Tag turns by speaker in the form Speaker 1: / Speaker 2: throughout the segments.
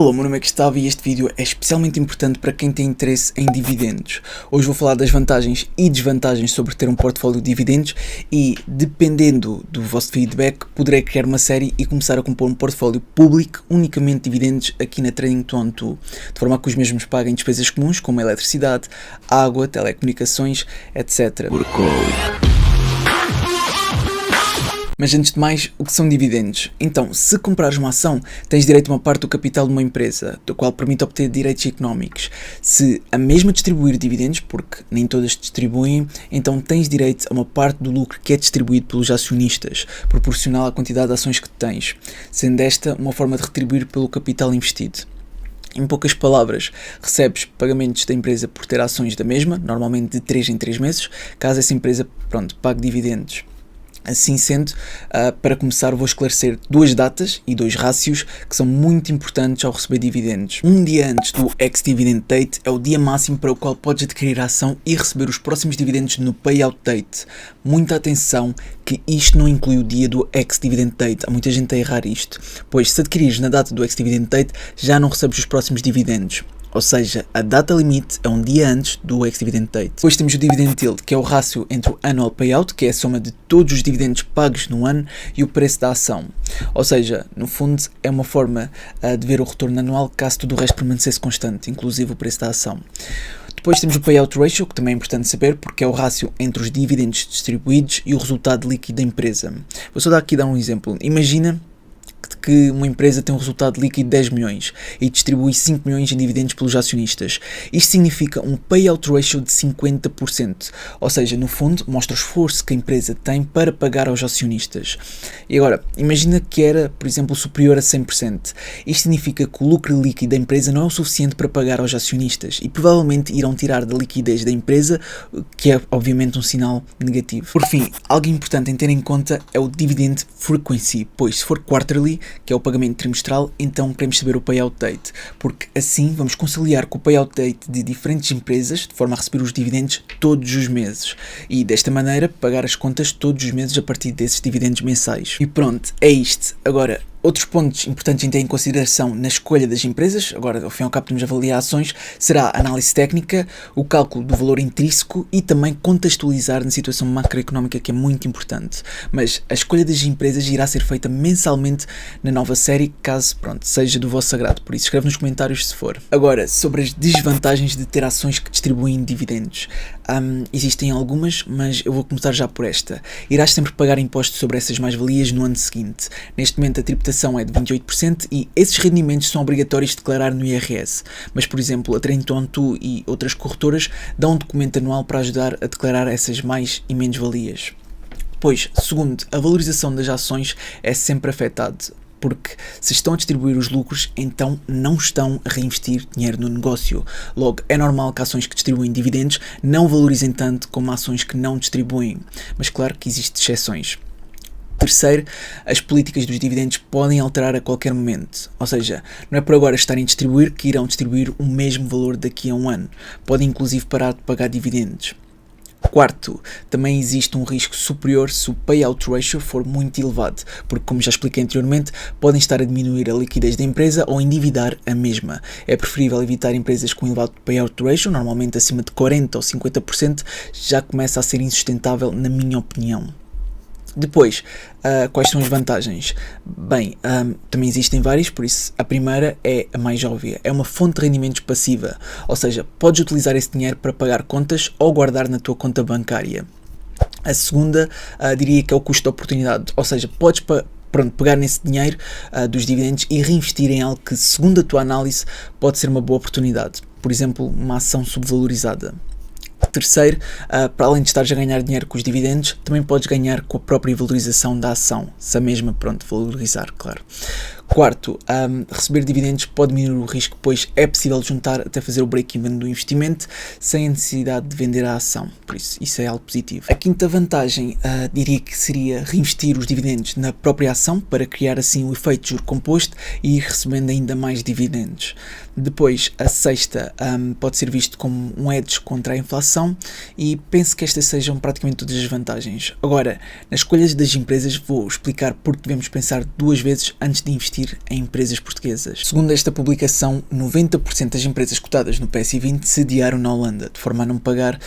Speaker 1: Olá, meu nome é Gustavo e este vídeo é especialmente importante para quem tem interesse em dividendos. Hoje vou falar das vantagens e desvantagens sobre ter um portfólio de dividendos e, dependendo do vosso feedback, poderei criar uma série e começar a compor um portfólio público unicamente de dividendos aqui na Trading212, de forma a que os mesmos paguem despesas comuns como a eletricidade, água, telecomunicações, etc. Mas antes de mais, o que são dividendos? Então, se comprares uma ação, tens direito a uma parte do capital de uma empresa, do qual permite obter direitos económicos. Se a mesma distribuir dividendos, porque nem todas distribuem, então tens direito a uma parte do lucro que é distribuído pelos acionistas, proporcional à quantidade de ações que tens, sendo esta uma forma de retribuir pelo capital investido. Em poucas palavras, recebes pagamentos da empresa por ter ações da mesma, normalmente de 3 em 3 meses, caso essa empresa, pague dividendos. Assim sendo, para começar vou esclarecer duas datas e dois rácios que são muito importantes ao receber dividendos. Um dia antes do ex-dividend date é o dia máximo para o qual podes adquirir a ação e receber os próximos dividendos no payout date. Muita atenção que isto não inclui o dia do ex-dividend date, há muita gente a errar isto, pois se adquirires na data do ex-dividend date já não recebes os próximos dividendos. Ou seja, a data limite é um dia antes do ex-dividend date. Depois temos o dividend yield, que é o rácio entre o annual payout, que é a soma de todos os dividendos pagos no ano, e o preço da ação. Ou seja, no fundo é uma forma de ver o retorno anual caso tudo o resto permanecesse constante, inclusive o preço da ação. Depois temos o payout ratio, que também é importante saber, porque é o rácio entre os dividendos distribuídos e o resultado líquido da empresa. Vou só dar um exemplo. Imagina que uma empresa tem um resultado líquido de 10 milhões e distribui 5 milhões em dividendos pelos acionistas. Isto significa um payout ratio de 50%, ou seja, no fundo, mostra o esforço que a empresa tem para pagar aos acionistas. E agora, imagina que era, por exemplo, superior a 100%. Isto significa que o lucro líquido da empresa não é o suficiente para pagar aos acionistas e provavelmente irão tirar da liquidez da empresa, que é obviamente um sinal negativo. Por fim, algo importante em ter em conta é o dividend frequency, pois se for quarterly, que é o pagamento trimestral, então queremos saber o payout date, porque assim vamos conciliar com o payout date de diferentes empresas, de forma a receber os dividendos todos os meses, e desta maneira pagar as contas todos os meses a partir desses dividendos mensais. E pronto, é isto. Agora, outros pontos importantes em ter em consideração na escolha das empresas, agora ao fim e ao cabo temos avaliações, será a análise técnica, o cálculo do valor intrínseco e também contextualizar na situação macroeconómica, que é muito importante. Mas a escolha das empresas irá ser feita mensalmente na nova série, caso seja do vosso agrado, por isso escreve nos comentários se for. Agora, sobre as desvantagens de ter ações que distribuem dividendos. Existem algumas, mas eu vou começar já por esta. Irás sempre pagar impostos sobre essas mais-valias no ano seguinte. Neste momento a tributação é de 28% e esses rendimentos são obrigatórios de declarar no IRS. Mas, por exemplo, a Trading212 e outras corretoras dão um documento anual para ajudar a declarar essas mais e menos-valias. Depois, segundo, a valorização das ações é sempre afetada, porque se estão a distribuir os lucros, então não estão a reinvestir dinheiro no negócio. Logo, é normal que ações que distribuem dividendos não valorizem tanto como ações que não distribuem, mas claro que existem exceções. Terceiro, as políticas dos dividendos podem alterar a qualquer momento, ou seja, não é por agora estarem a distribuir que irão distribuir o mesmo valor daqui a um ano, podem inclusive parar de pagar dividendos. Quarto, também existe um risco superior se o payout ratio for muito elevado, porque como já expliquei anteriormente, podem estar a diminuir a liquidez da empresa ou endividar a mesma. É preferível evitar empresas com elevado payout ratio, normalmente acima de 40% ou 50%, já começa a ser insustentável na minha opinião. Depois, quais são as vantagens? Bem, também existem várias, por isso a primeira é a mais óbvia, é uma fonte de rendimentos passiva, ou seja, podes utilizar esse dinheiro para pagar contas ou guardar na tua conta bancária. A segunda, diria que é o custo de oportunidade, ou seja, podes pegar nesse dinheiro dos dividendos e reinvestir em algo que, segundo a tua análise, pode ser uma boa oportunidade, por exemplo, uma ação subvalorizada. Terceiro, para além de estares a ganhar dinheiro com os dividendos, também podes ganhar com a própria valorização da ação, se a mesma, valorizar, claro. Quarto, receber dividendos pode diminuir o risco, pois é possível juntar até fazer o break-even do investimento sem a necessidade de vender a ação, por isso é algo positivo. A quinta vantagem diria que seria reinvestir os dividendos na própria ação para criar assim o efeito de juro composto e ir recebendo ainda mais dividendos. Depois, a sexta pode ser visto como um hedge contra a inflação e penso que estas sejam praticamente todas as vantagens. Agora, nas escolhas das empresas vou explicar porque devemos pensar duas vezes antes de investir investir em empresas portuguesas. Segundo esta publicação, 90% das empresas cotadas no PSI 20 sediaram na Holanda, de forma a não pagar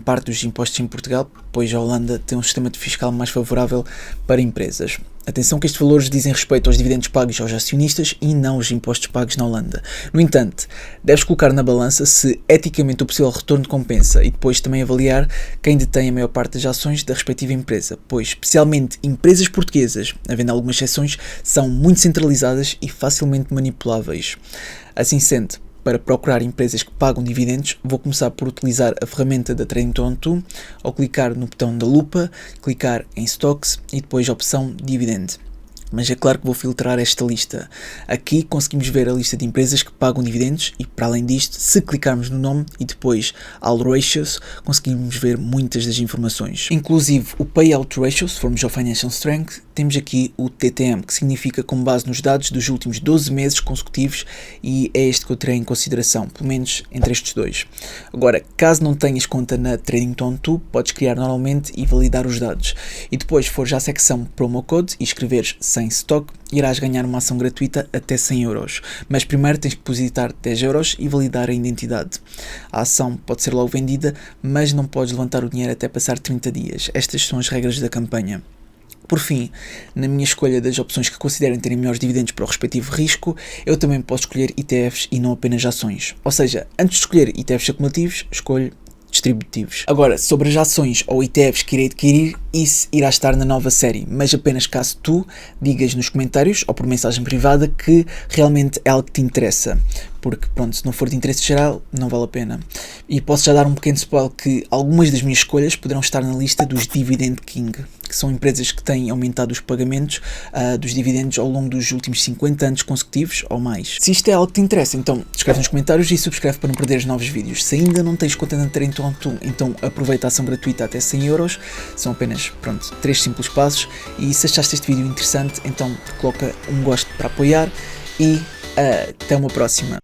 Speaker 1: parte dos impostos em Portugal, pois a Holanda tem um sistema fiscal mais favorável para empresas. Atenção que estes valores dizem respeito aos dividendos pagos aos acionistas e não aos impostos pagos na Holanda. No entanto, deves colocar na balança se eticamente o possível retorno compensa e depois também avaliar quem detém a maior parte das ações da respectiva empresa, pois especialmente empresas portuguesas, havendo algumas exceções, são muito centralizadas e facilmente manipuláveis. Assim sendo, para procurar empresas que pagam dividendos, vou começar por utilizar a ferramenta da Trading212, ao clicar no botão da lupa, clicar em Stocks e depois a opção Dividend. Mas é claro que vou filtrar esta lista. Aqui conseguimos ver a lista de empresas que pagam dividendos e, para além disto, se clicarmos no nome e depois All Ratios, conseguimos ver muitas das informações. Inclusive o Payout Ratio, se formos ao Financial Strength, temos aqui o TTM, que significa com base nos dados dos últimos 12 meses consecutivos, e é este que eu terei em consideração, pelo menos entre estes dois. Agora, caso não tenhas conta na Trading212, podes criar normalmente e validar os dados. E depois fores à secção Promo Code e escreveres sem stock, irás ganhar uma ação gratuita até 100 euros. Mas primeiro tens que depositar 10 euros e validar a identidade. A ação pode ser logo vendida, mas não podes levantar o dinheiro até passar 30 dias. Estas são as regras da campanha. Por fim, na minha escolha das opções que considerem terem melhores dividendos para o respectivo risco, eu também posso escolher ETFs e não apenas ações. Ou seja, antes de escolher ETFs acumulativos, escolho distributivos. Agora, sobre as ações ou ETFs que irei adquirir, isso irá estar na nova série, mas apenas caso tu digas nos comentários ou por mensagem privada que realmente é algo que te interessa, porque pronto, se não for de interesse geral, não vale a pena. E posso já dar um pequeno spoiler que algumas das minhas escolhas poderão estar na lista dos Dividend King, que são empresas que têm aumentado os pagamentos dos dividendos ao longo dos últimos 50 anos consecutivos ou mais. Se isto é algo que te interessa, então escreve nos comentários e subscreve para não perderes novos vídeos. Se ainda não tens conta na Trading212, então aproveita a ação gratuita até 100 euros, são apenas, 3 simples passos, e se achaste este vídeo interessante, então coloca um gosto para apoiar e até uma próxima.